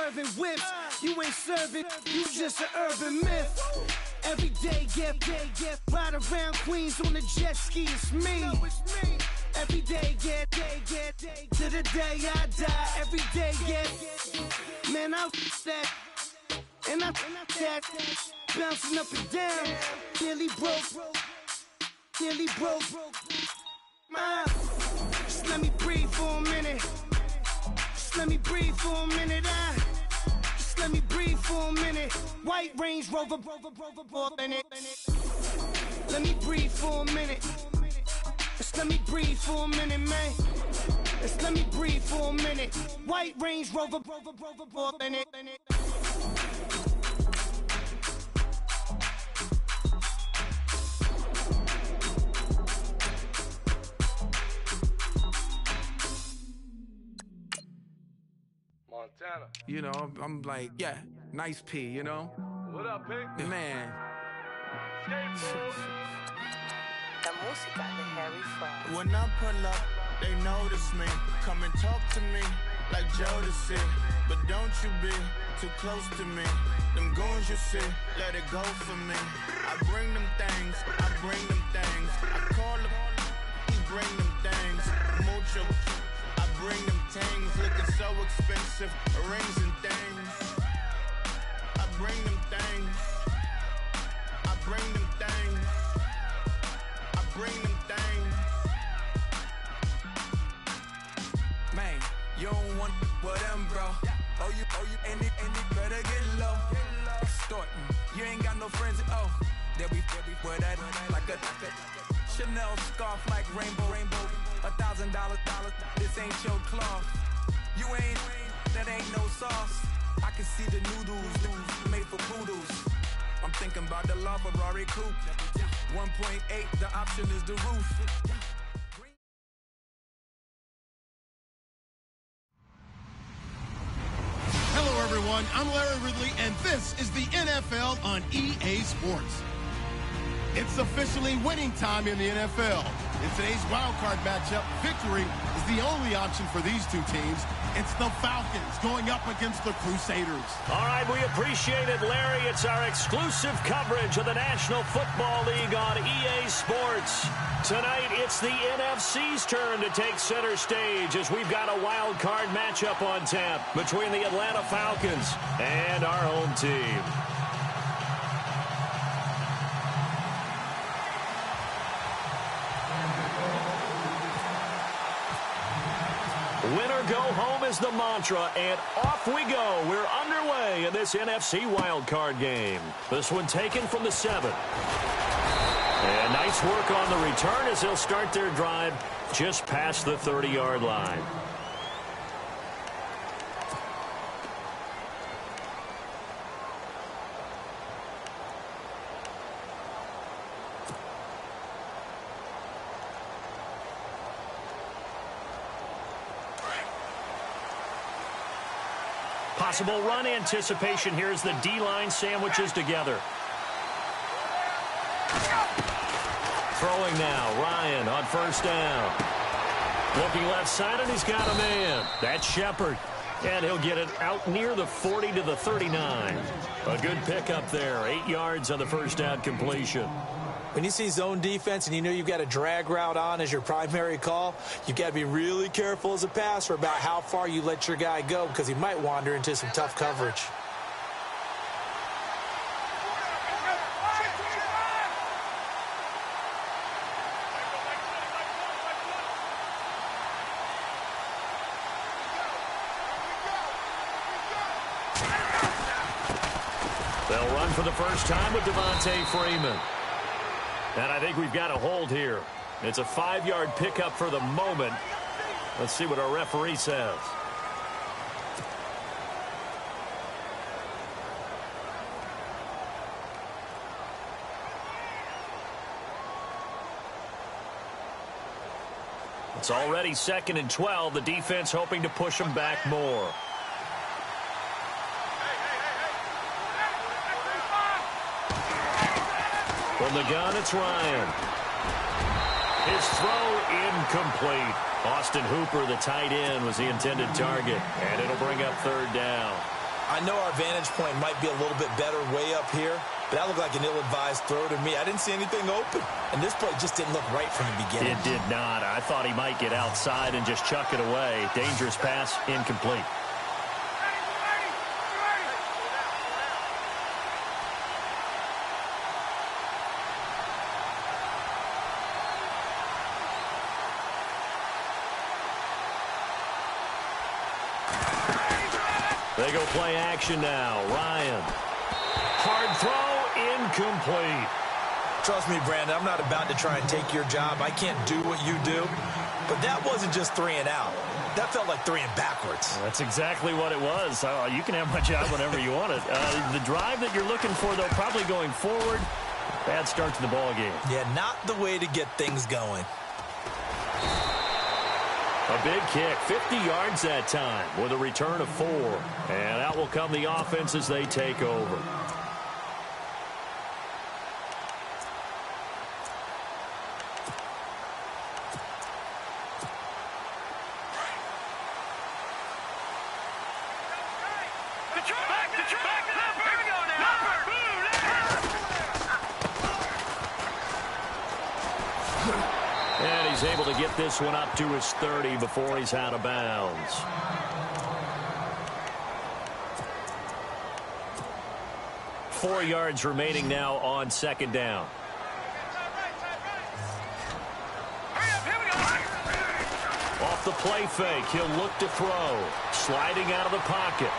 swerving whips. You ain't serving, you just an urban myth. Every day, ride around Queens on a jet ski, it's me. Every day, get to the day I die. Every day, man, I that, and I that, bouncing up and down, nearly broke. Just let me breathe for a minute. Just let me breathe for a minute. Just let me breathe for a minute. White Range Rover, in it. Let me breathe for a minute. Just let me breathe for a minute, man. Just let me breathe for a minute. White Range Rover, in it. Montana. You know, I'm like, yeah, nice P, you know? What up, Pink? Man. When I pull up, they notice me. Come and talk to me like Jodeci. But don't you be too close to me. Them goons you see, let it go for me. I bring them things, I call them, he bring them things. Mucho, I bring them things. Looking so expensive, rings and things. I bring them things. I bring them things. I bring them things. Man, you don't want with them, bro. Oh, you, and it better get low. Extorting, you ain't got no friends. Oh, they'll be for that like a Chanel scarf like rainbow. $1,000, this ain't your cloth. You ain't, that ain't no sauce. I can see the noodles made for poodles. I'm thinking about the LaFerrari coupe. 1.8, the option is the roof. Hello, everyone. I'm Larry Ridley, and this is the NFL on EA Sports. It's officially winning time in the NFL. In today's wildcard matchup, victory is the only option for these two teams. It's the Falcons going up against the Crusaders. All right, we appreciate it, Larry. It's our exclusive coverage of the National Football League on EA Sports. Tonight, it's the NFC's turn to take center stage as we've got a wild card matchup on tap between the Atlanta Falcons and our home team. Winner go home is the mantra, and off we go. We're underway in this NFC wildcard game. This one taken from the 7. And nice work on the return as they'll start their drive just past the 30-yard line. Possible run anticipation here as the D-line sandwiches together. Throwing now, Ryan on first down. Looking left side, and he's got a man. That's Shepard. And he'll get it out near the 40 to the 39. A good pickup there. 8 yards on the first down completion. When you see zone defense and you know you've got a drag route on as your primary call, you've got to be really careful as a passer about how far you let your guy go because he might wander into some tough coverage. They'll run for the first time with Devontae Freeman. And I think we've got a hold here. It's a 5-yard pickup for the moment. Let's see what our referee says. It's already 2nd and 12. The defense hoping to push them back more. From the gun, it's Ryan. His throw incomplete. Austin Hooper, the tight end, was the intended target, and it'll bring up 3rd down. I know our vantage point might be a little bit better way up here, but that looked like an ill-advised throw to me. I didn't see anything open, and this play just didn't look right from the beginning. It did not. I thought he might get outside and just chuck it away. Dangerous pass, incomplete. They go play action now. Ryan. Hard throw, incomplete. Trust me, Brandon, I'm not about to try and take your job. I can't do what you do. But that wasn't just 3 and out. That felt like 3 and backwards. That's exactly what it was. You can have my job whenever you want it. The drive that you're looking for, though, probably going forward. Bad start to the ball game. Yeah, not the way to get things going. A big kick, 50 yards that time with a return of 4. And out will come the offense as they take over. And he's able to get this one up to his 30 before he's out of bounds. Four yards remaining now on second down. Off the play fake, he'll look to throw. Sliding out of the pocket.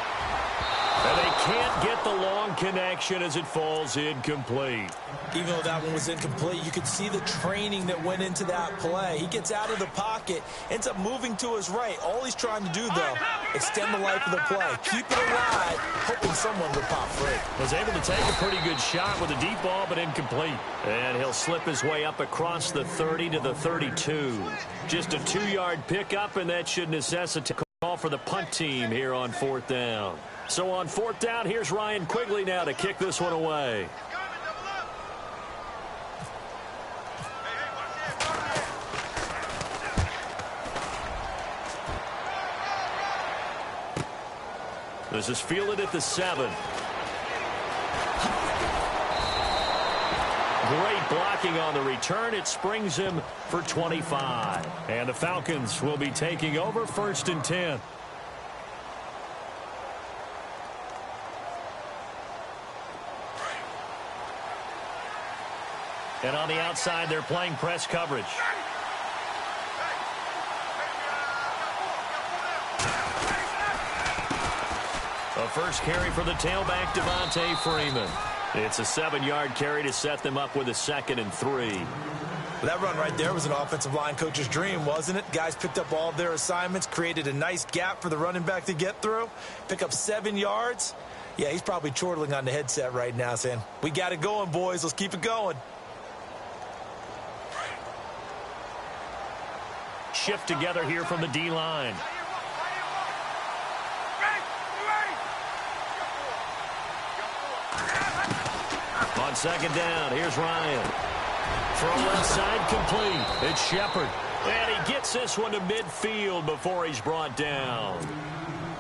And they can't get the long connection as it falls incomplete. Even though that one was incomplete, you could see the training that went into that play. He gets out of the pocket, ends up moving to his right. All he's trying to do, though, extend the life of the play. Keep it alive, hoping someone would pop free. Was able to take a pretty good shot with a deep ball, but incomplete. And he'll slip his way up across the 30 to the 32. Just a 2-yard pickup, and that should necessitate a call for the punt team here on 4th down. So on 4th down, here's Ryan Quigley now to kick this one away. This is fielded at the 7. Great blocking on the return. It springs him for 25. And the Falcons will be taking over 1st and 10. And on the outside, they're playing press coverage. A first carry for the tailback, Devontae Freeman. It's a 7-yard carry to set them up with a 2nd and 3. Well, that run right there was an offensive line coach's dream, wasn't it? Guys picked up all of their assignments, created a nice gap for the running back to get through, pick up 7 yards. Yeah, he's probably chortling on the headset right now saying, we got it going, boys. Let's keep it going. Shift together here from the D-line. On 2nd down, here's Ryan. Throw left side complete. It's Shepard. And he gets this one to midfield before he's brought down.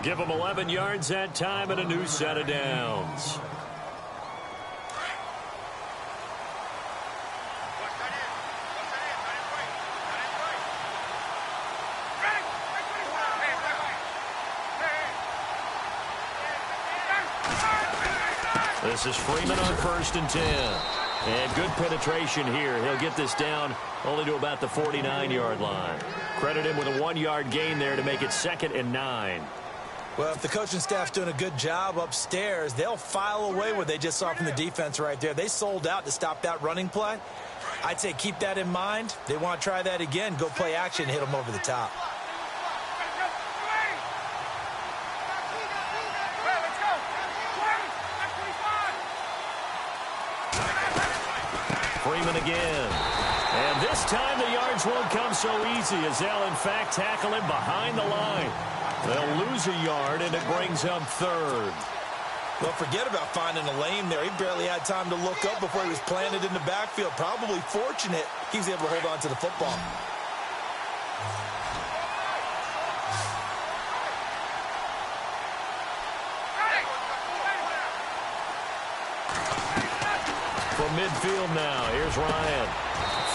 Give him 11 yards that time and a new set of downs. This is Freeman on 1st and 10. And good penetration here. He'll get this down only to about the 49-yard line. Credit him with a 1-yard gain there to make it 2nd and 9. Well, if the coaching staff's doing a good job upstairs, they'll file away what they just saw from the defense right there. They sold out to stop that running play. I'd say keep that in mind. They want to try that again. Go play action, hit them over the top. Freeman again. And this time the yards won't come so easy as they'll, in fact, tackle him behind the line. They'll lose a yard, and it brings up 3rd. Well, forget about finding a lane there. He barely had time to look up before he was planted in the backfield. Probably fortunate he was able to hold on to the football. from midfield now. Here's Ryan.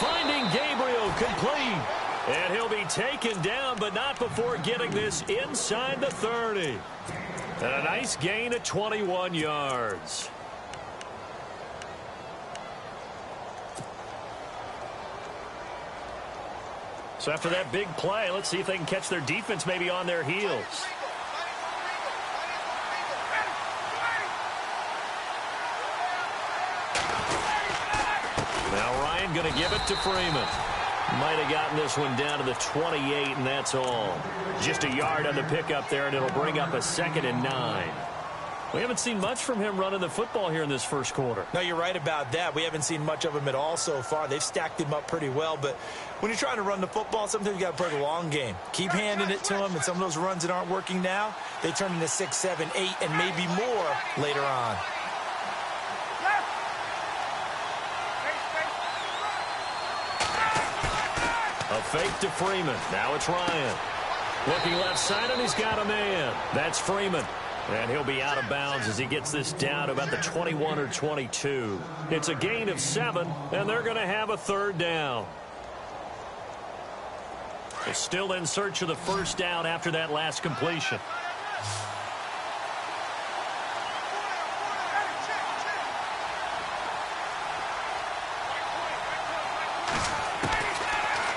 Finding Gabriel, complete. And he'll be taken down, but not before getting this inside the 30. And a nice gain of 21 yards. So after that big play, let's see if they can catch their defense maybe on their heels. Now Ryan going to give it to Freeman. Might have gotten this one down to the 28, and that's all. Just a yard on the pickup there, and it'll bring up a 2nd and 9. We haven't seen much from him running the football here in this first quarter. No, you're right about that. We haven't seen much of him at all so far. They've stacked him up pretty well, but when you're trying to run the football, sometimes you got to play the long game. Keep handing it to him, and some of those runs that aren't working now, they turn into 6, 7, 8, and maybe more later on. A fake to Freeman. Now it's Ryan. Looking left side, and he's got a man. That's Freeman. And he'll be out of bounds as he gets this down to about the 21 or 22. It's a gain of 7, and they're going to have a 3rd down. They're still in search of the first down after that last completion.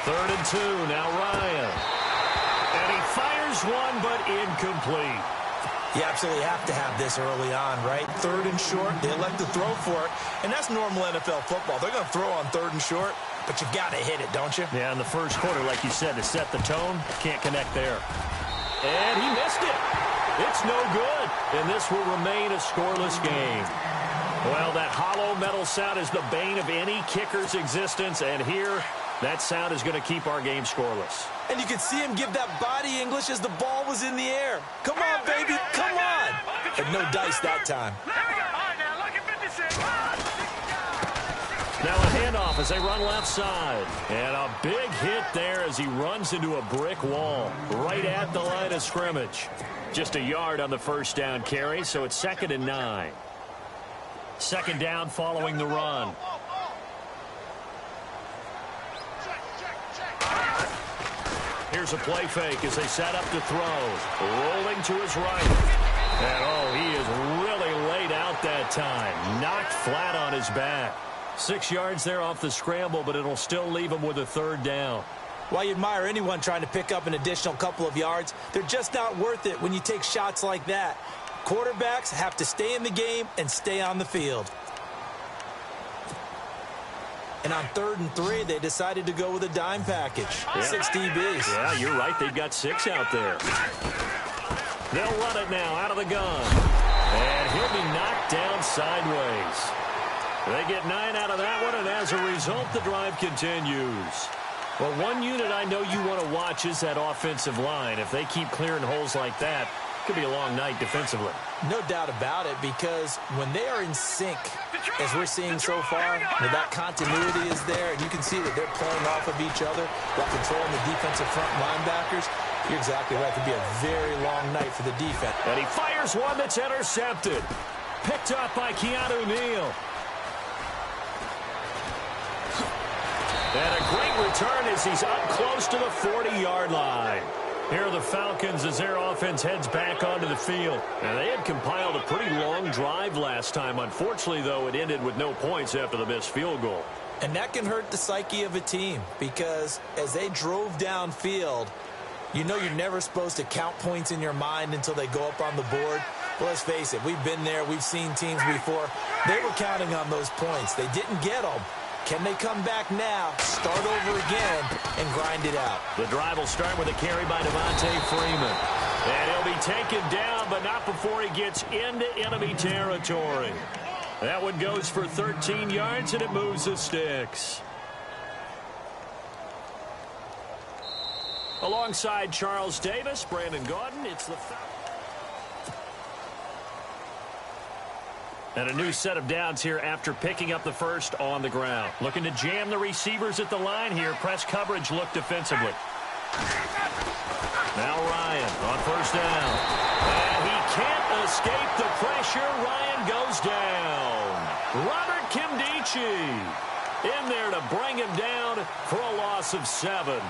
Third and 2, now Ryan. And he fires one, but incomplete. You absolutely have to have this early on, right? 3rd and short, they elect to throw for it, and that's normal NFL football. They're going to throw on 3rd and short, but you got to hit it, don't you? Yeah, in the first quarter, like you said, to set the tone, can't connect there. And he missed it. It's no good, and this will remain a scoreless game. Well, that hollow metal sound is the bane of any kicker's existence, and here, that sound is going to keep our game scoreless. And you could see him give that body English as the ball was in the air. Come on, baby, come on. But no dice that time. Now a handoff as they run left side. And a big hit there as he runs into a brick wall right at the line of scrimmage. Just a yard on the first down carry, so it's 2nd and 9. 2nd down following the run. Here's a play fake as they set up to throw. Rolling to his right. And, oh, he is really laid out that time. Knocked flat on his back. 6 yards there off the scramble, but it'll still leave him with a 3rd down. While you admire anyone trying to pick up an additional couple of yards, they're just not worth it when you take shots like that. Quarterbacks have to stay in the game and stay on the field. And on 3rd and 3, they decided to go with a dime package. Yeah. 6 DBs. Yeah, you're right. They've got 6 out there. They'll run it now out of the gun. And he'll be knocked down sideways. They get 9 out of that one, and as a result, the drive continues. Well, one unit I know you want to watch is that offensive line. If they keep clearing holes like that, it could be a long night defensively. No doubt about it, because when they are in sync, as we're seeing so far, that continuity is there, and you can see that they're playing off of each other while controlling the defensive front linebackers. You're exactly right. It could be a very long night for the defense. And he fires one that's intercepted. Picked up by Keanu Neal. And a great return as he's up close to the 40-yard line. Here are the Falcons as their offense heads back onto the field. And they had compiled a pretty long drive last time. Unfortunately, though, it ended with no points after the missed field goal. And that can hurt the psyche of a team, because as they drove downfield, you know you're never supposed to count points in your mind until they go up on the board. Well, let's face it, we've been there. We've seen teams before. They were counting on those points. They didn't get them. Can they come back now, start over again, and grind it out? The drive will start with a carry by Devontae Freeman. And he'll be taken down, but not before he gets into enemy territory. That one goes for 13 yards, and it moves the sticks. Alongside Charles Davis, Brandon Gaudin, it's the Falcons. And a new set of downs here after picking up the first on the ground. Looking to jam the receivers at the line here. Press coverage look defensively. Now Ryan on first down. And he can't escape the pressure. Ryan goes down. Robert Kimdichie in there to bring him down for a loss of 7.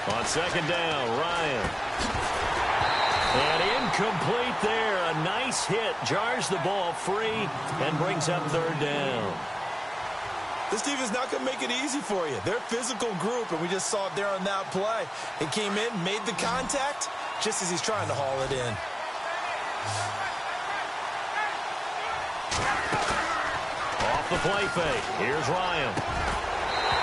On second down, Ryan. And incomplete there. A nice hit. Jars the ball free and brings up third down. This team is not going to make it easy for you. They're a physical group, and we just saw it there on that play. It came in, made the contact, just as he's trying to haul it in. Off the play fake. Here's Ryan.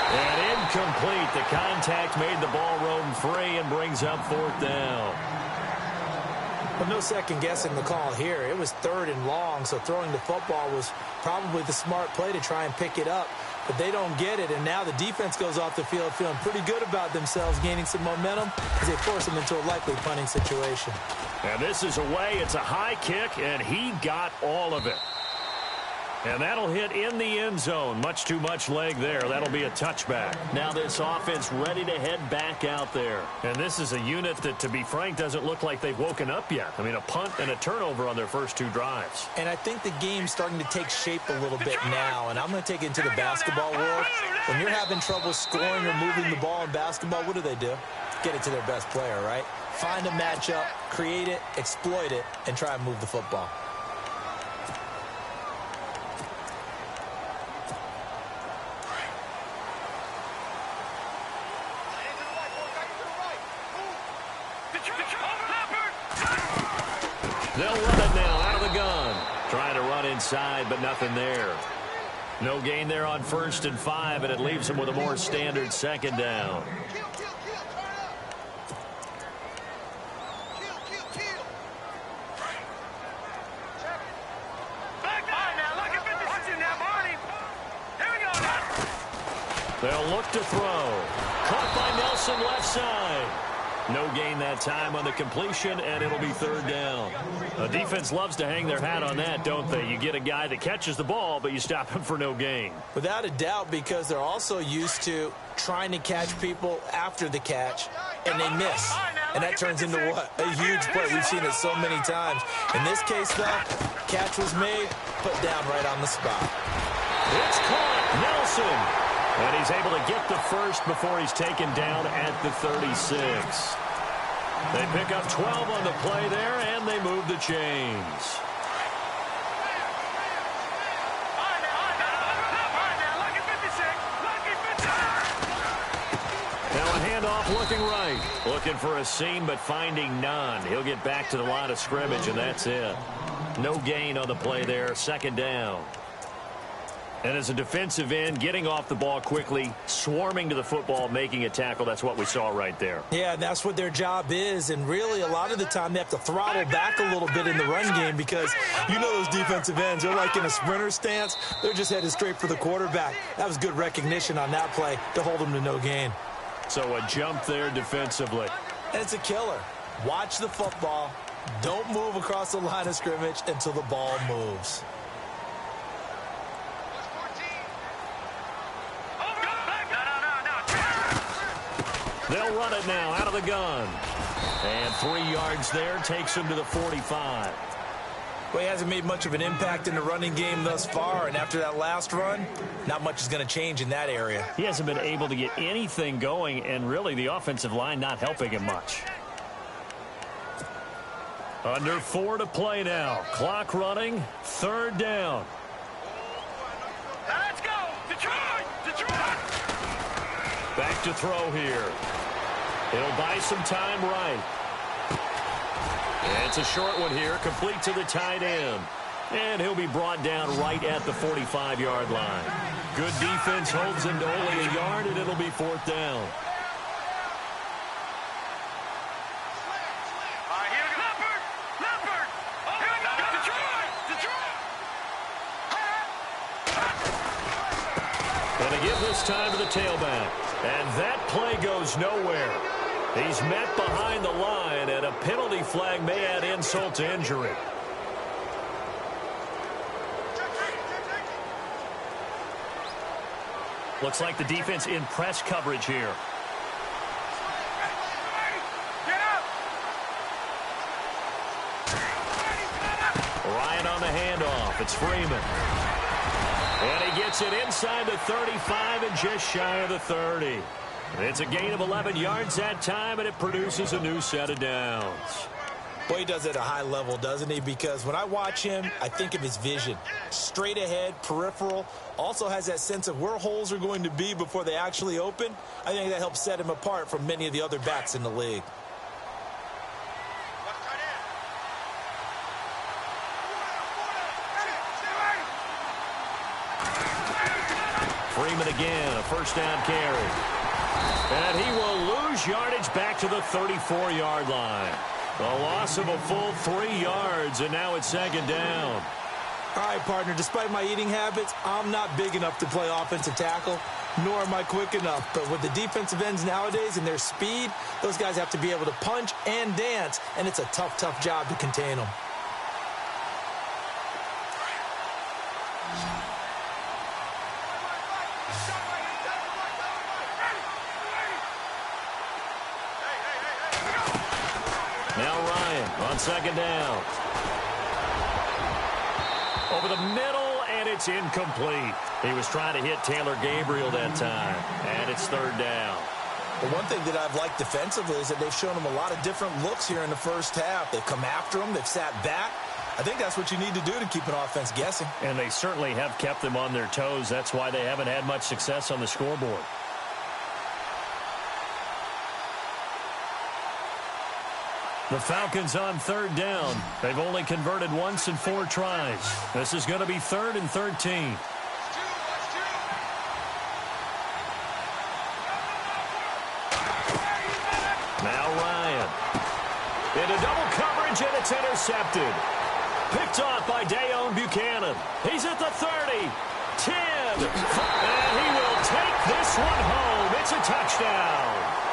And incomplete. The contact made the ball roam free and brings up fourth down. But no second guessing the call here. It was third and long, so throwing the football was probably the smart play to try and pick it up. But they don't get it, and now the defense goes off the field feeling pretty good about themselves, gaining some momentum as they force them into a likely punting situation. And this is away. It's a high kick, and he got all of it. And that'll hit in the end zone. Much too much leg there. That'll be a touchback. Now this offense ready to head back out there. And this is a unit that, to be frank, doesn't look like they've woken up yet. I mean, a punt and a turnover on their first 2 drives. And I think the game's starting to take shape a little bit now. And I'm going to take it into the basketball world. When you're having trouble scoring or moving the ball in basketball, what do? Get it to their best player, right? Find a matchup, create it, exploit it, and try and move the football. They'll run it now out of the gun. Trying to run inside, but nothing there. No gain there on 1st and 5, and it leaves them with a more standard second down. They'll look to throw. Caught by Nelson left side. No gain that time on the completion, and it'll be third down. The defense loves to hang their hat on that, don't they? You get a guy that catches the ball, but you stop him for no gain. Without a doubt, because they're also used to trying to catch people after the catch, and they miss. And that turns into what? A huge play. We've seen it so many times. In this case, though, catch was made, put down right on the spot. It's caught. Nelson. And he's able to get the first before he's taken down at the 36. They pick up 12 on the play there, and they move the chains. Now a handoff looking right. Looking for a seam, but finding none. He'll get back to the line of scrimmage, and that's it. No gain on the play there. Second down. And as a defensive end, getting off the ball quickly, swarming to the football, making a tackle, that's what we saw right there. Yeah, that's what their job is, and really a lot of the time they have to throttle back a little bit in the run game because you know those defensive ends, they're like in a sprinter stance. They're just headed straight for the quarterback. That was good recognition on that play to hold them to no gain. So a jump there defensively. And it's a killer. Watch the football. Don't move across the line of scrimmage until the ball moves. They'll run it now out of the gun. And 3 yards there takes him to the 45. Well, he hasn't made much of an impact in the running game thus far, and after that last run, not much is going to change in that area. He hasn't been able to get anything going, and really the offensive line not helping him much. Under 4 to play now. Clock running. Third down. Let's go! Detroit! Detroit! Back to throw here. He'll buy some time right. It's a short one here, complete to the tight end. And he'll be brought down right at the 45-yard line. Good defense holds him to only a yard, and it'll be fourth down. Going to give this time to the tailback. And that play goes nowhere. He's met behind the line, and a penalty flag may add insult to injury. Looks like the defense in press coverage here. Ryan on the handoff. It's Freeman. And he gets it inside the 35 and just shy of the 30. It's a gain of 11 yards that time, and it produces a new set of downs. Boy, he does it at a high level, doesn't he? Because when I watch him, I think of his vision. Straight ahead, peripheral. Also has that sense of where holes are going to be before they actually open. I think that helps set him apart from many of the other backs in the league. Freeman again, a first down carry. And he will lose yardage back to the 34-yard line. A loss of a full 3 yards, and now it's second down. All right, partner, despite my eating habits, I'm not big enough to play offensive tackle, nor am I quick enough. But with the defensive ends nowadays and their speed, those guys have to be able to punch and dance, and it's a tough, tough job to contain them. Now Ryan on second down. Over the middle, and it's incomplete. He was trying to hit Taylor Gabriel that time, and it's third down. The one thing that I've liked defensively is that they've shown him a lot of different looks here in the first half. They've come after him. They've sat back. I think that's what you need to do to keep an offense guessing. And they certainly have kept them on their toes. That's why they haven't had much success on the scoreboard. The Falcons on third down. They've only converted once in 4 tries. This is going to be 3rd and 13. Now Ryan. Into double coverage, and it's intercepted. Picked off by Dayon Buchanan. He's at the 30, 10, and he will take this one home. It's a touchdown.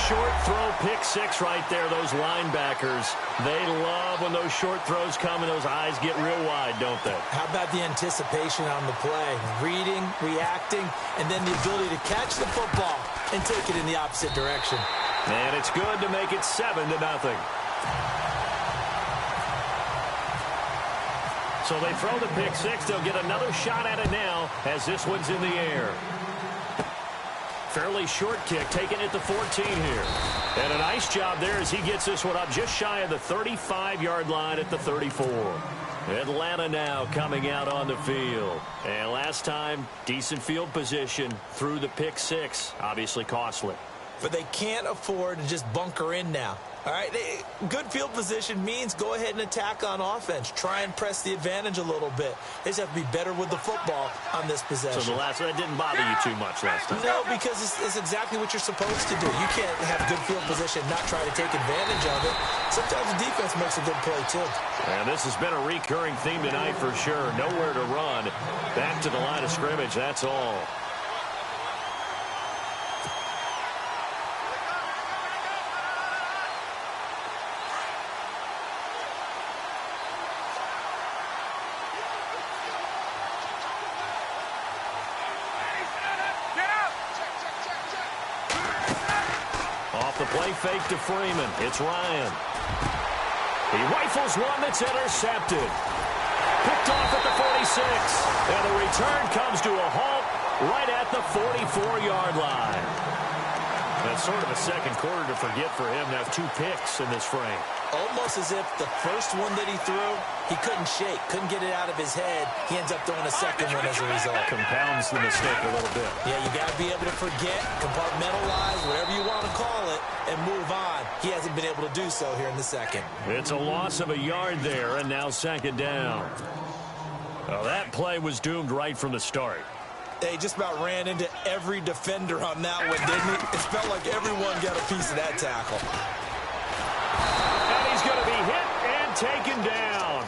Short throw, pick 6 right there, those linebackers. They love when those short throws come and those eyes get real wide, don't they? How about the anticipation on the play? Reading, reacting, and then the ability to catch the football and take it in the opposite direction. And it's good to make it 7-0. So they throw the pick 6. They'll get another shot at it now as this one's in the air. Fairly short kick, taking it to 14 here. And a nice job there as he gets this one up just shy of the 35-yard line at the 34. Atlanta now coming out on the field. And last time, decent field position through the pick 6. Obviously costly. But they can't afford to just bunker in now. All right, good field position means go ahead and attack on offense. Try and press the advantage a little bit. They just have to be better with the football on this possession. So that didn't bother you too much last time? No, because it's exactly what you're supposed to do. You can't have good field position and not try to take advantage of it. Sometimes the defense makes a good play, too. And this has been a recurring theme tonight for sure. Nowhere to run. Back to the line of scrimmage, that's all. Play fake to Freeman. It's Ryan. He rifles one that's intercepted. Picked off at the 46. And the return comes to a halt right at the 44-yard line. That's sort of a second quarter to forget for him to have 2 picks in this frame. Almost as if the first one that he threw, he couldn't shake, couldn't get it out of his head. He ends up throwing a second one as a result. Compounds the mistake a little bit. Yeah, you got to be able to forget, compartmentalize, whatever you want to call it, and move on. He hasn't been able to do so here in the second. It's a loss of a yard there, and now second down. Well, that play was doomed right from the start. They just about ran into every defender on that one, didn't he? It felt like everyone got a piece of that tackle. And he's going to be hit and taken down.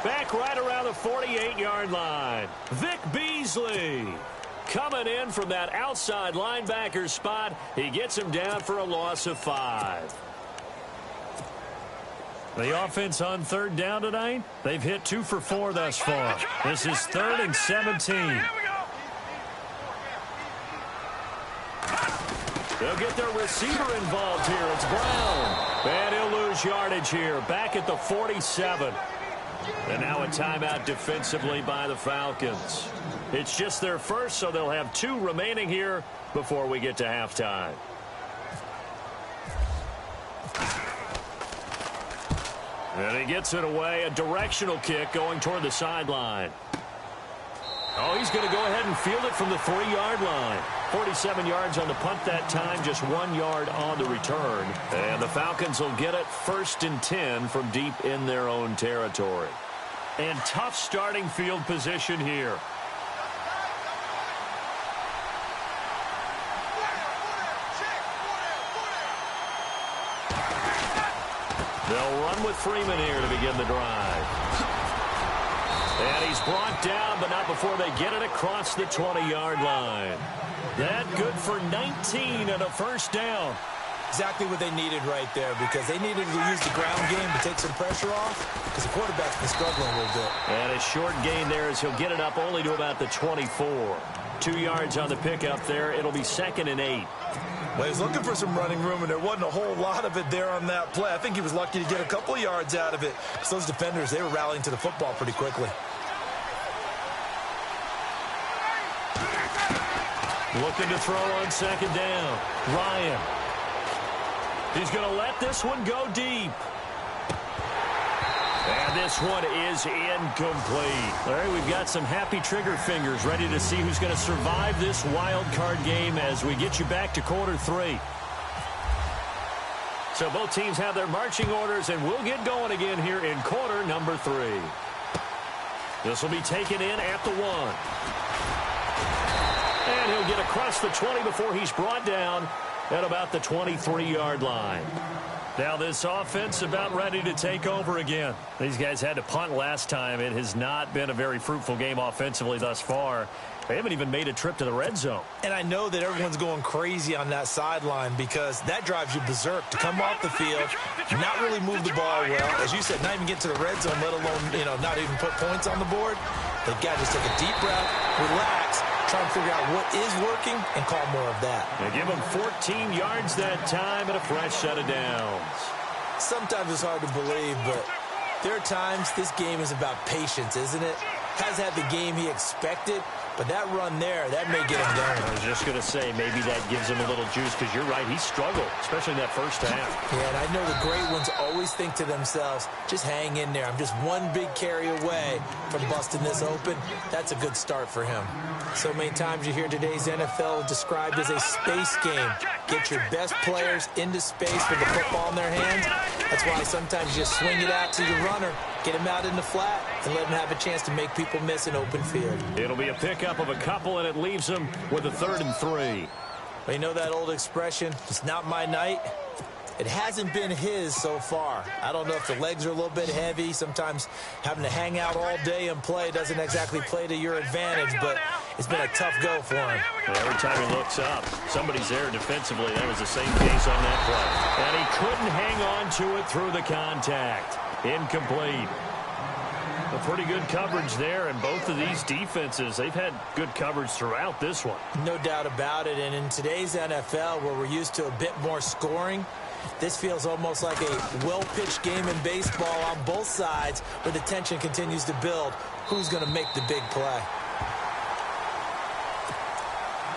Back right around the 48-yard line. Vic Beasley coming in from that outside linebacker spot. He gets him down for a loss of 5. The offense on third down tonight, they've hit 2 for 4 thus far. This is 3rd and 17. They'll get their receiver involved here. It's Brown. And he'll lose yardage here. Back at the 47. And now a timeout defensively by the Falcons. It's just their first, so they'll have 2 remaining here before we get to halftime. And he gets it away. A directional kick going toward the sideline. Oh, he's going to go ahead and field it from the 3-yard line. 47 yards on the punt that time, just 1 yard on the return. And the Falcons will get it 1st and 10 from deep in their own territory. And tough starting field position here. They'll run with Freeman here to begin the drive. And he's brought down, but not before they get it across the 20-yard line. That good for 19 and a first down. Exactly what they needed right there, because they needed to use the ground game to take some pressure off, because the quarterback's been struggling a little bit. And a short gain there as he'll get it up only to about the 24. 2 yards on the pickup there. It'll be 2nd and 8. Well, he was looking for some running room, and there wasn't a whole lot of it there on that play. I think he was lucky to get a couple of yards out of it. So those defenders, they were rallying to the football pretty quickly. Looking to throw on 2nd down. Ryan. He's going to let this one go deep. And this one is incomplete. All right, we've got some happy trigger fingers ready to see who's going to survive this wild card game as we get you back to quarter 3. So both teams have their marching orders, and we'll get going again here in quarter number 3. This will be taken in at the 1. And he'll get across the 20 before he's brought down at about the 23-yard line. Now this offense about ready to take over again. These guys had to punt last time. It has not been a very fruitful game offensively thus far. They haven't even made a trip to the red zone. And I know that everyone's going crazy on that sideline because that drives you berserk to come off the field, not really move the ball well. As you said, not even get to the red zone, let alone, not even put points on the board. They've got to just take a deep breath, relax, try and figure out what is working and call more of that. They give them 14 yards that time and a fresh set of downs. Sometimes it's hard to believe, but there are times this game is about patience, isn't it? Has had the game he expected, but that run there, that may get him going. I was just going to say, maybe that gives him a little juice, because you're right, he struggled, especially in that first half. Yeah, and I know the great ones always think to themselves, just hang in there. I'm just one big carry away from busting this open. That's a good start for him. So many times you hear today's NFL described as a space game. Get your best players into space with the football in their hands. That's why sometimes you just swing it out to your runner, get him out in the flat, and let him have a chance to make people miss an open field. It'll be a pickup of a couple, and it leaves him with a 3rd and 3. Well, you know that old expression, it's not my night? It hasn't been his so far. I don't know if the legs are a little bit heavy. Sometimes having to hang out all day and play doesn't exactly play to your advantage, but it's been a tough go for him. Well, every time he looks up, somebody's there defensively. That was the same case on that play. And he couldn't hang on to it through the contact. Incomplete. A pretty good coverage there, and both of these defenses, they've had good coverage throughout this one. No doubt about it, and in today's NFL, where we're used to a bit more scoring, this feels almost like a well-pitched game in baseball on both sides where the tension continues to build. Who's going to make the big play?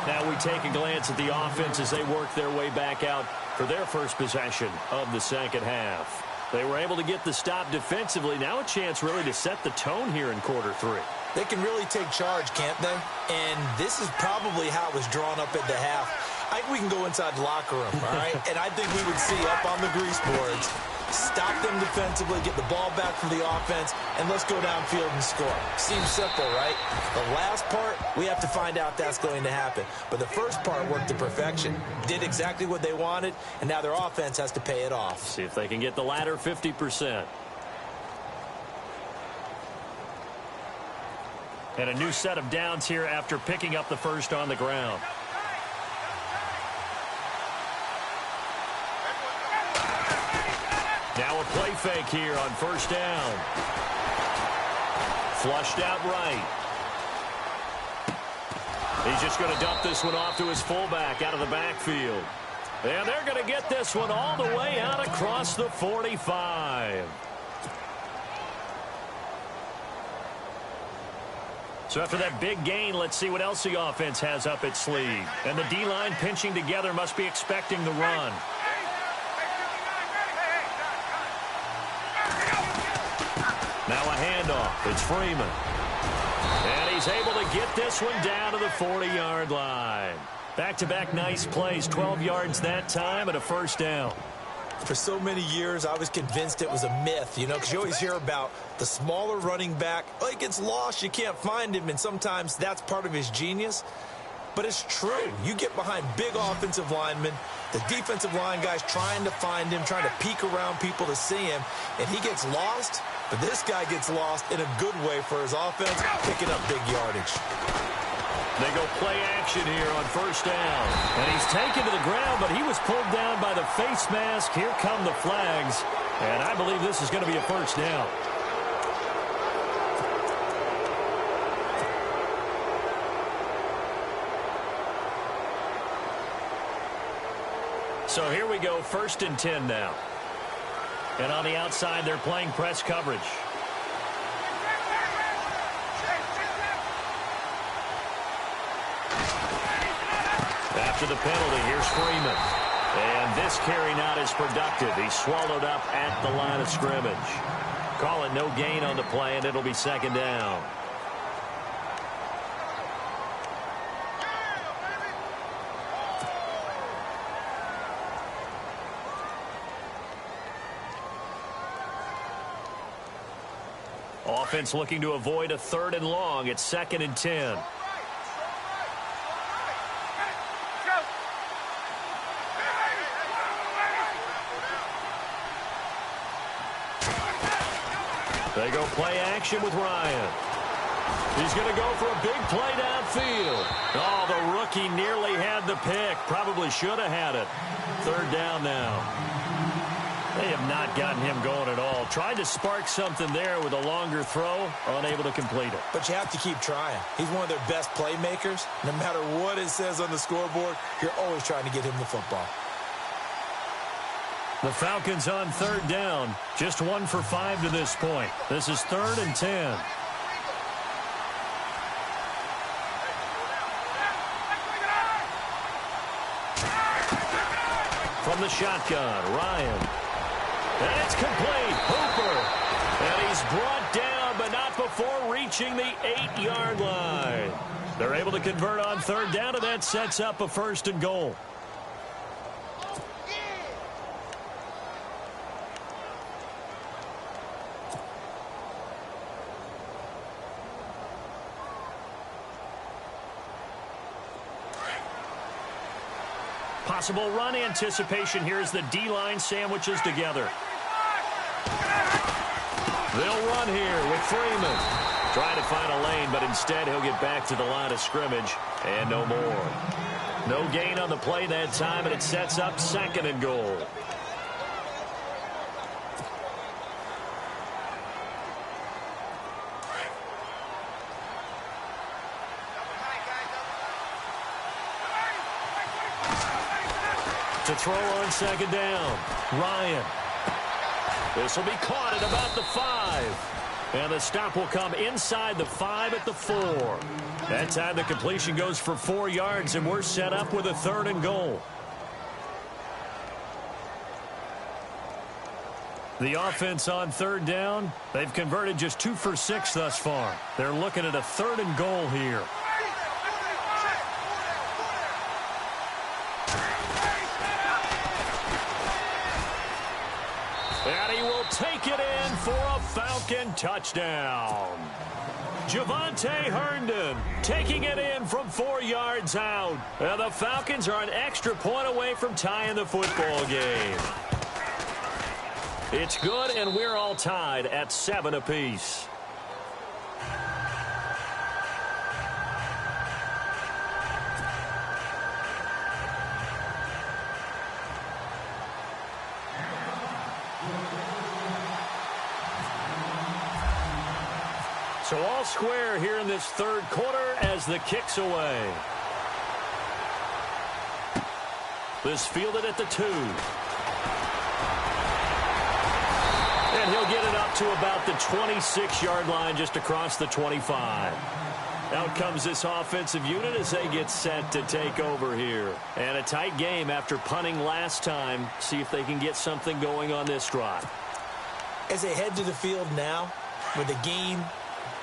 Now we take a glance at the offense as they work their way back out for their first possession of the second half. They were able to get the stop defensively. Now a chance really to set the tone here in quarter 3. They can really take charge, can't they? And this is probably how it was drawn up at the half. I think we can go inside the locker room, all right? And I think we would see up on the grease boards, stop them defensively, get the ball back from the offense, and let's go downfield and score. Seems simple, right? The last part, we have to find out that's going to happen. But the first part worked to perfection. Did exactly what they wanted, and now their offense has to pay it off. See if they can get the latter 50%. And a new set of downs here after picking up the first on the ground. Now a play fake here on first down. Flushed out right. He's just going to dump this one off to his fullback out of the backfield. And they're going to get this one all the way out across the 45. So after that big gain, let's see what else the offense has up its sleeve. And the D-line pinching together must be expecting the run. Now a handoff. It's Freeman. And he's able to get this one down to the 40-yard line. Back-to-back nice plays, 12 yards that time and a first down. For so many years, I was convinced it was a myth, you know, because you always hear about the smaller running back. Oh, he gets lost, you can't find him, and sometimes that's part of his genius. But it's true. You get behind big offensive linemen, the defensive line guys trying to find him, trying to peek around people to see him, and he gets lost. But this guy gets lost in a good way for his offense, picking up big yardage. They go play action here on first down. And he's taken to the ground, but he was pulled down by the face mask. Here come the flags. And I believe this is going to be a first down. So here we go, 1st and 10 now. And on the outside, they're playing press coverage. After the penalty, here's Freeman. And this carry not as productive. He's swallowed up at the line of scrimmage. Call it no gain on the play, and it'll be 2nd down. Offense looking to avoid a 3rd and long. It's 2nd and 10. They go play action with Ryan. He's going to go for a big play downfield. Oh, the rookie nearly had the pick. Probably should have had it. 3rd down now. They have not gotten him going at all. Tried to spark something there with a longer throw. Unable to complete it. But you have to keep trying. He's one of their best playmakers. No matter what it says on the scoreboard, you're always trying to get him the football. The Falcons on 3rd down. Just 1 for 5 to this point. This is 3rd and 10. From the shotgun, Ryan. And it's complete. Hooper. And he's brought down, but not before reaching the 8-yard line. They're able to convert on 3rd down, and that sets up a 1st and goal. Possible run anticipation here as the D-line sandwiches together. They'll run here with Freeman. Trying to find a lane, but instead he'll get back to the line of scrimmage. And no more. No gain on the play that time, and it sets up 2nd and goal. To throw on 2nd down, Ryan. This will be caught at about the 5. And the stop will come inside the 5 at the 4. That time the completion goes for 4 yards, and we're set up with a 3rd and goal. The offense on 3rd down, they've converted just 2 for 6 thus far. They're looking at a 3rd and goal here. And he will take it in for a Falcon touchdown. Javonte Herndon taking it in from 4 yards out. And the Falcons are an extra point away from tying the football game. It's good, and we're all tied at 7 apiece. So all square here in this 3rd quarter as the kick's away. This fielded at the 2. And he'll get it up to about the 26-yard line, just across the 25. Out comes this offensive unit as they get set to take over here. And a tight game after punting last time. See if they can get something going on this drive. As they head to the field now, with the game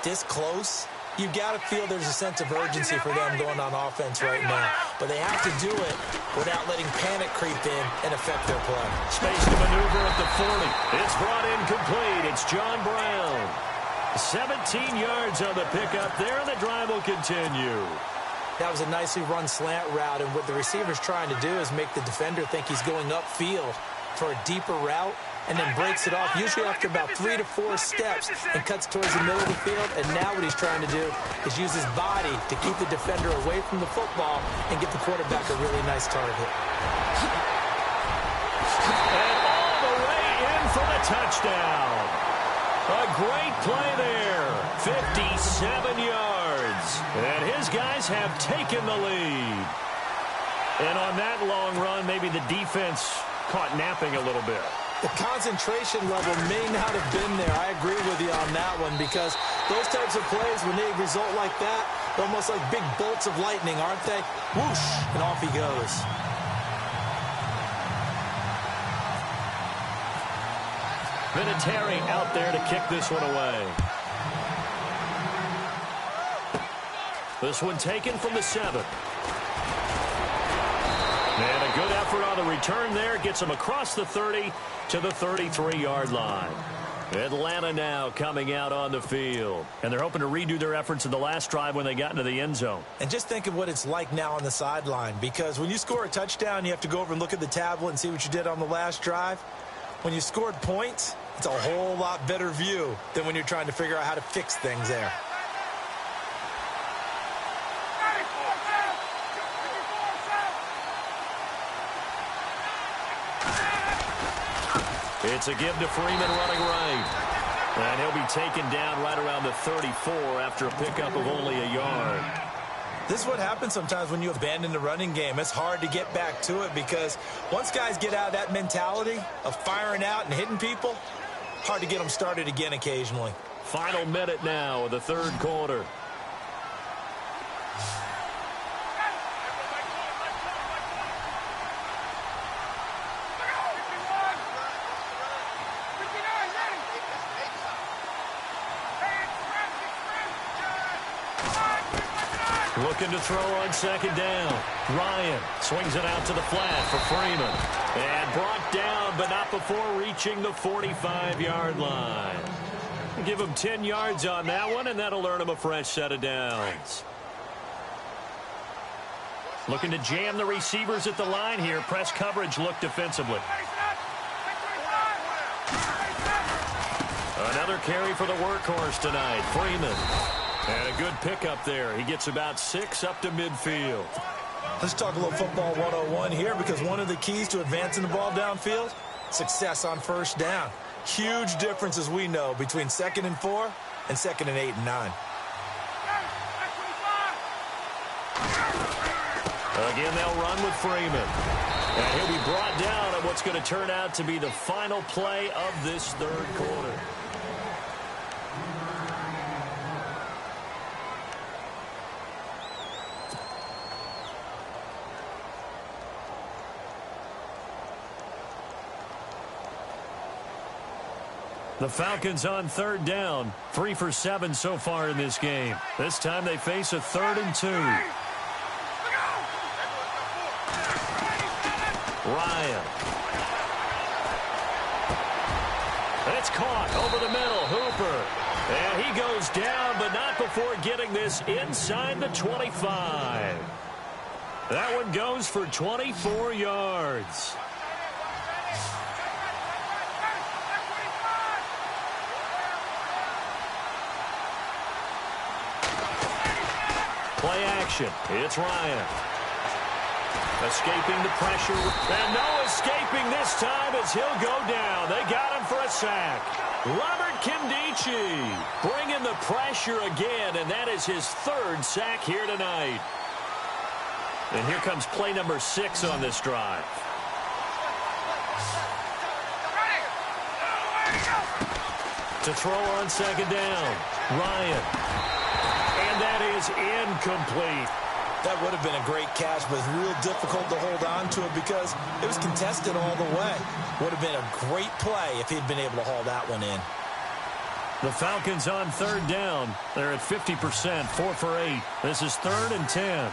this close, you've got to feel there's a sense of urgency for them going on offense right now. But they have to do it without letting panic creep in and affect their play. Space to maneuver at the 40. It's brought in complete. It's John Brown. 17 yards on the pickup there, and the drive will continue. That was a nicely run slant route, and what the receiver's trying to do is make the defender think he's going upfield for a deeper route, and then breaks it off, usually after about 3 to 4 steps, and cuts towards the middle of the field. And now what he's trying to do is use his body to keep the defender away from the football and get the quarterback a really nice target. And all the way in for the touchdown. A great play there. 57 yards. And his guys have taken the lead. And on that long run, maybe the defense caught napping a little bit. The concentration level may not have been there. I agree with you on that one, because those types of plays, when they result like that, they're almost like big bolts of lightning, aren't they? Whoosh, and off he goes. Vinatieri out there to kick this one away. This one taken from the 7. And a good effort on the return there. Gets him across the 30 to the 33-yard line. Atlanta now coming out on the field. And they're hoping to redo their efforts in the last drive when they got into the end zone. And just think of what it's like now on the sideline, because when you score a touchdown, you have to go over and look at the tablet and see what you did on the last drive. When you scored points, it's a whole lot better view than when you're trying to figure out how to fix things there. It's a give to Freeman running right. And he'll be taken down right around the 34 after a pickup of only a yard. This is what happens sometimes when you abandon the running game. It's hard to get back to it, because once guys get out of that mentality of firing out and hitting people, hard to get them started again occasionally. Final minute now of the third quarter. Looking to throw on second down. Ryan swings it out to the flat for Freeman. And brought down, but not before reaching the 45-yard line. Give him 10 yards on that one, and that'll earn him a fresh set of downs. Looking to jam the receivers at the line here. Press coverage look defensively. Another carry for the workhorse tonight, Freeman. And a good pickup there. He gets about 6 up to midfield. Let's talk a little football 101 here, because one of the keys to advancing the ball downfield, success on first down. Huge difference, as we know, between 2nd and 4 and 2nd and 8 and 9. Again, they'll run with Freeman. And he'll be brought down on what's going to turn out to be the final play of this third quarter. The Falcons on third down. 3 for 7 so far in this game. This time they face a 3rd and 2. Ryan. It's caught over the middle. Hooper. And he goes down, but not before getting this inside the 25. That one goes for 24 yards. Play action. It's Ryan. Escaping the pressure. And no escaping this time as he'll go down. They got him for a sack. Robert Kindici bringing the pressure again, and that is his 3rd sack here tonight. And here comes play number 6 on this drive. To throw on second down, Ryan. And that is incomplete. That would have been a great catch, but real difficult to hold on to it because it was contested all the way. Would have been a great play if he'd been able to haul that one in. The Falcons on third down. They're at 50%, 4 for 8. This is 3rd and 10.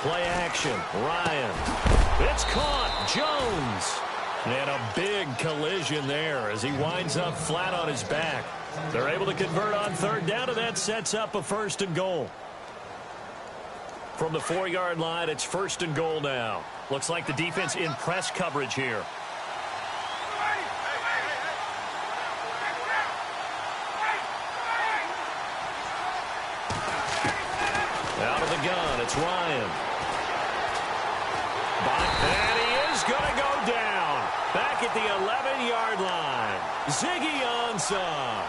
Play action, Ryan. It's caught, Jones. And a big collision there as he winds up flat on his back. They're able to convert on third down, and that sets up a 1st and goal. From the 4-yard line, it's 1st and goal now. Looks like the defense in press coverage here. Out of the gun, it's Ryan. And he is going to go down. Back at the 11-yard line. Ziggy Ansah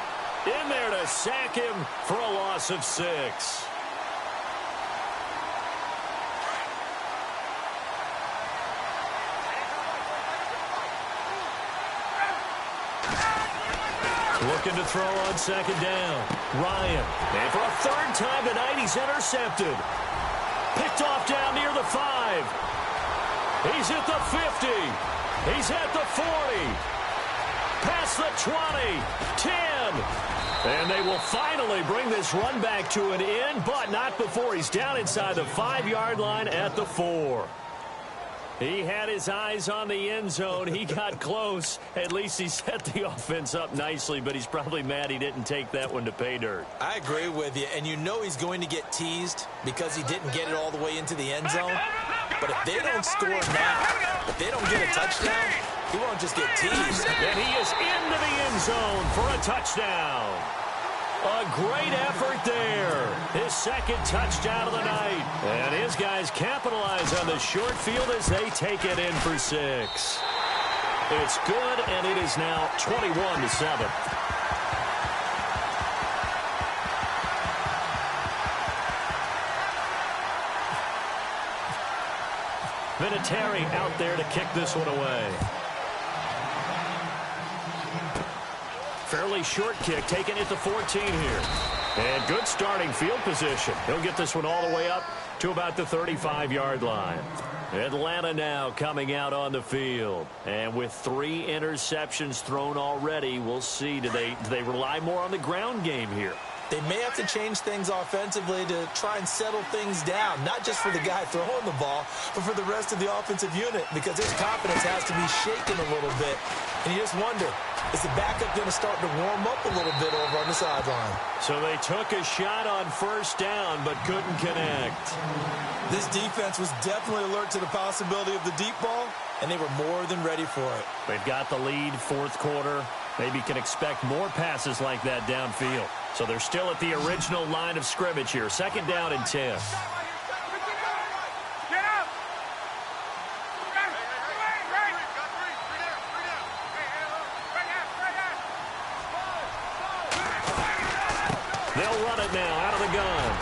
in there to sack him for a loss of 6. Looking to throw on second down. Ryan. And for a 3rd time tonight, he's intercepted. Picked off down near the 5. He's at the 50. He's at the 40. Past the 20. 10. And they will finally bring this run back to an end, but not before he's down inside the 5-yard line at the 4. He had his eyes on the end zone. He got close. At least he set the offense up nicely, but he's probably mad he didn't take that one to pay dirt. I agree with you, and you know he's going to get teased because he didn't get it all the way into the end zone. But if they don't score now, if they don't get a touchdown, he won't just get teased. And he is into the end zone for a touchdown. A great effort there. His 2nd touchdown of the night. And his guys capitalize on the short field as they take it in for 6. It's good, and it is now 21-7. Vinatieri out there to kick this one away. Fairly short kick, taken at the 14 here. And good starting field position. He'll get this one all the way up to about the 35-yard line. Atlanta now coming out on the field. And with 3 interceptions thrown already, we'll see. Do they rely more on the ground game here? They may have to change things offensively to try and settle things down, not just for the guy throwing the ball, but for the rest of the offensive unit, because his confidence has to be shaken a little bit. And you just wonder, is the backup going to start to warm up a little bit over on the sideline? So they took a shot on 1st down, but couldn't connect. This defense was definitely alert to the possibility of the deep ball, and they were more than ready for it. They've got the lead, 4th quarter. Maybe can expect more passes like that downfield. So they're still at the original line of scrimmage here. 2nd down and 10. They'll run it now out of the gun.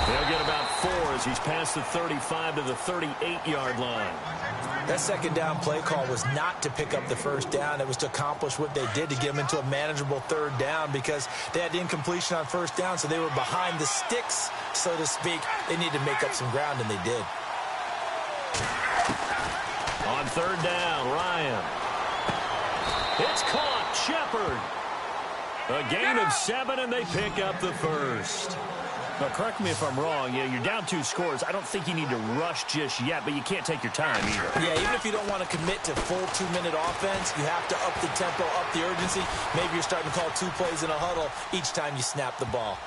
They'll get about 4 as he's past the 35 to the 38-yard line. That 2nd down play call was not to pick up the 1st down. It was to accomplish what they did to get them into a manageable 3rd down because they had incompletion on 1st down, so they were behind the sticks, so to speak. They needed to make up some ground, and they did. On 3rd down, Ryan. It's caught. Shepard. A gain of 7, and they pick up the 1st. Now, correct me if I'm wrong. Yeah, you're down 2 scores. I don't think you need to rush just yet, but you can't take your time either. Yeah, even if you don't want to commit to full 2-minute offense, you have to up the tempo, up the urgency. Maybe you're starting to call 2 plays in a huddle each time you snap the ball.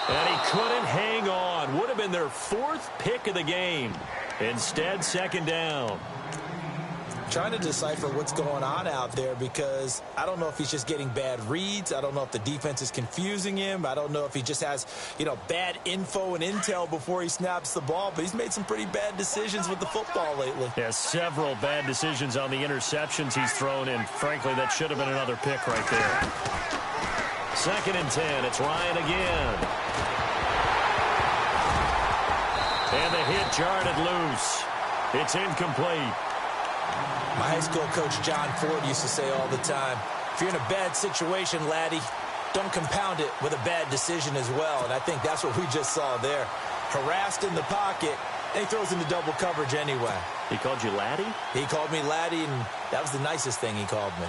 And he couldn't hang on. Would have been their 4th pick of the game. Instead, 2nd down. Trying to decipher what's going on out there because I don't know if he's just getting bad reads. I don't know if the defense is confusing him. I don't know if he just has, bad info and intel before he snaps the ball. But he's made some pretty bad decisions with the football lately. Yeah, several bad decisions on the interceptions he's thrown in. Frankly, that should have been another pick right there. 2nd and 10. It's Ryan again. And the hit jarred it loose. It's incomplete. My high school coach John Ford used to say all the time, if you're in a bad situation, laddie, don't compound it with a bad decision as well. And I think that's what we just saw there. Harassed in the pocket, and he throws into double coverage anyway. He called you laddie? He called me laddie, and that was the nicest thing he called me.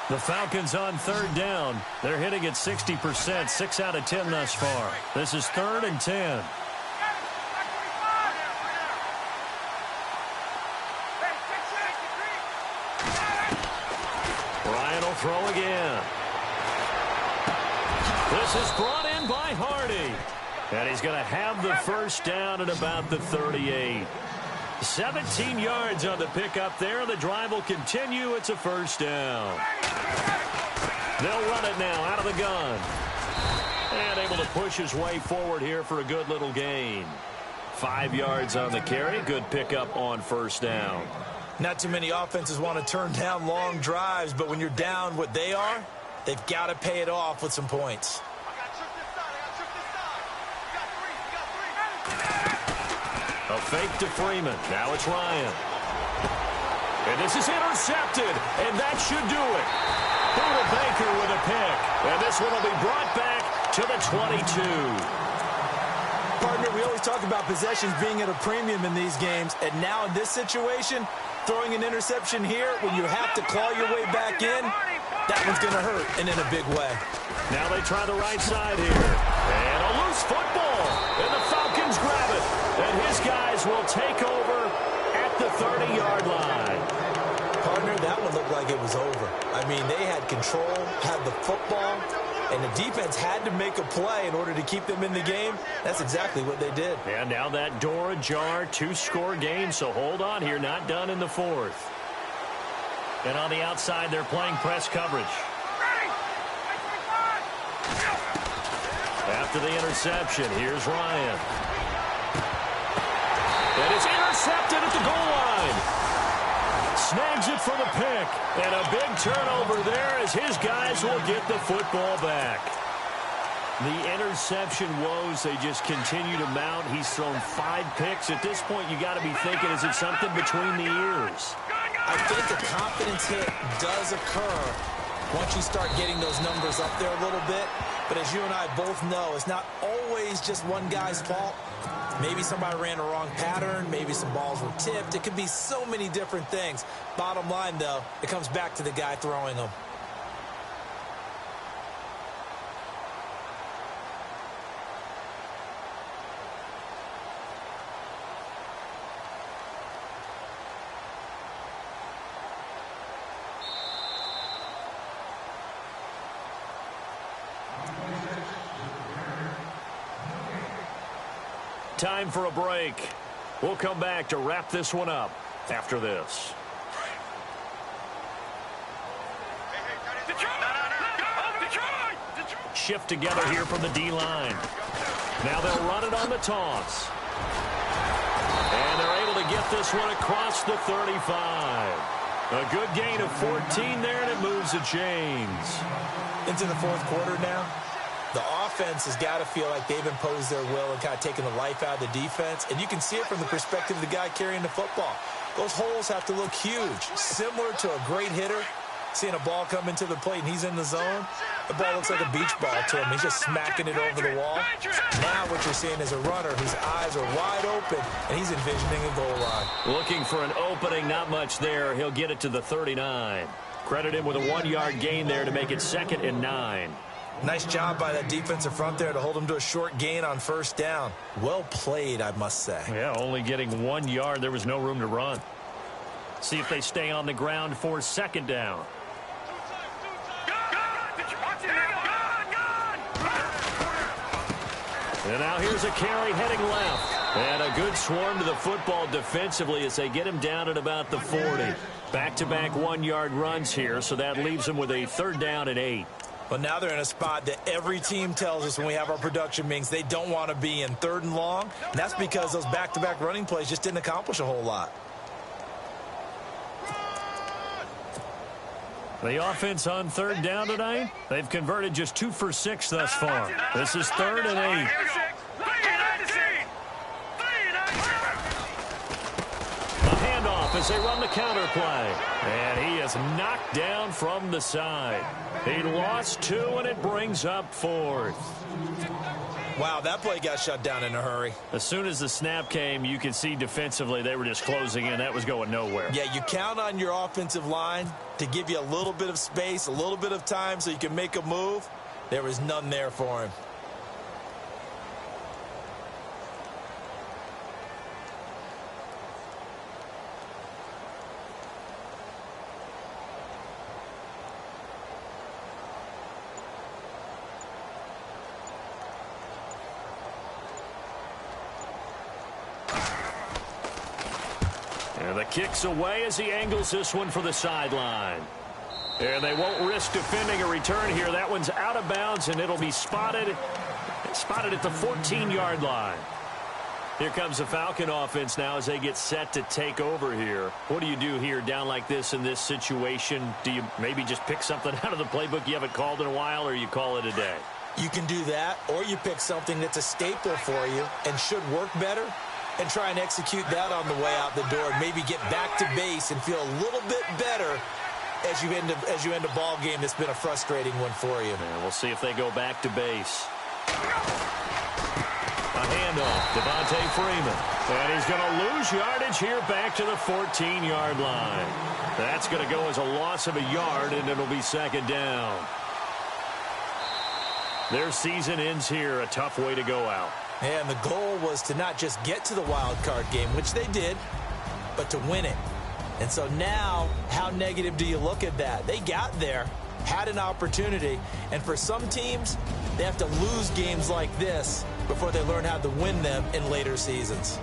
The Falcons on 3rd down. They're hitting at 60%, 6 out of 10 thus far. This is 3rd and 10. Ryan will throw again. This is brought in by Hardy. And he's going to have the first down at about the 38. 17 yards on the pickup there. The drive will continue. It's a first down. They'll run it now out of the gun. And able to push his way forward here for a good little gain. 5 yards on the carry. Good pickup on first down. Not too many offenses want to turn down long drives, but when you're down what they are, they've got to pay it off with some points. A fake to Freeman. Now it's Ryan. And this is intercepted, and that should do it. Buda Baker with a pick. And this one will be brought back to the 22. Partner, we always talk about possessions being at a premium in these games, and now in this situation, throwing an interception here when you have to claw your way back in, that one's going to hurt, and in a big way. Now they try the right side here. And a loose football. And the Falcons grab it. And his guys will take over at the 30-yard line. Partner, that one looked like it was over. I mean, they had control, had the football, and the defense had to make a play in order to keep them in the game. That's exactly what they did. And now that door ajar, 2-score game, so hold on here, not done in the 4th. And on the outside, they're playing press coverage. After the interception, here's Ryan. And it's intercepted at the goal line. Snags it for the pick. And a big turnover there as his guys will get the football back. The interception woes, they just continue to mount. He's thrown 5 picks. At this point, you got to be thinking, is it something between the ears? I think a confidence hit does occur once you start getting those numbers up there a little bit. But as you and I both know, it's not always just one guy's fault. Maybe somebody ran a wrong pattern. Maybe some balls were tipped. It could be so many different things. Bottom line, though, it comes back to the guy throwing them. Time for a break. We'll come back to wrap this one up after this. Shift together here from the D-line. Now they'll run it on the toss. And they're able to get this one across the 35. A good gain of 14 there, and it moves the chains. Into the 4th quarter now. The offense has got to feel like they've imposed their will and kind of taken the life out of the defense. And you can see it from the perspective of the guy carrying the football. Those holes have to look huge, similar to a great hitter. Seeing a ball come into the plate and he's in the zone, the ball looks like a beach ball to him. He's just smacking it over the wall. Now what you're seeing is a runner whose eyes are wide open, and he's envisioning a goal line. Looking for an opening, not much there. He'll get it to the 39. Credit him with a 1-yard gain there to make it 2nd and 9. Nice job by that defensive front there to hold him to a short gain on first down. Well played, I must say. Yeah, only getting 1 yard. There was no room to run. See if they stay on the ground for 2nd down. And now here's a carry heading left. And a good swarm to the football defensively as they get him down at about the 40. Back-to-back 1-yard runs here, so that leaves them with a 3rd down and 8. Well, now they're in a spot that every team tells us when we have our production meetings they don't want to be in, 3rd and long. And that's because those back-to-back running plays just didn't accomplish a whole lot. The offense on third down tonight, they've converted just 2 for 6 thus far. This is 3rd and 8. A handoff as they run the counter play. And he is knocked down from the side. He lost 2, and it brings up 4th. Wow, that play got shut down in a hurry. As soon as the snap came, you could see defensively they were just closing in. That was going nowhere. Yeah, you count on your offensive line to give you a little bit of space, a little bit of time so you can make a move. There was none there for him. And the kick's away as he angles this one for the sideline. And they won't risk defending a return here. That one's out of bounds, and it'll be spotted at the 14-yard line. Here comes the Falcon offense now as they get set to take over here. What do you do here down like this in this situation? Do you maybe just pick something out of the playbook you haven't called in a while, or you call it a day? You can do that, or you pick something that's a staple for you and should work better, and try and execute that on the way out the door, and maybe get back to base and feel a little bit better as you end a ball game that's been a frustrating one for you. And we'll see if they go back to base. A handoff, Devontae Freeman. And he's going to lose yardage here back to the 14-yard line. That's going to go as a loss of a yard, and it'll be 2nd down. Their season ends here, a tough way to go out. And the goal was to not just get to the wild card game, which they did, but to win it. And so now, how negative do you look at that? They got there, had an opportunity, and for some teams, they have to lose games like this before they learn how to win them in later seasons.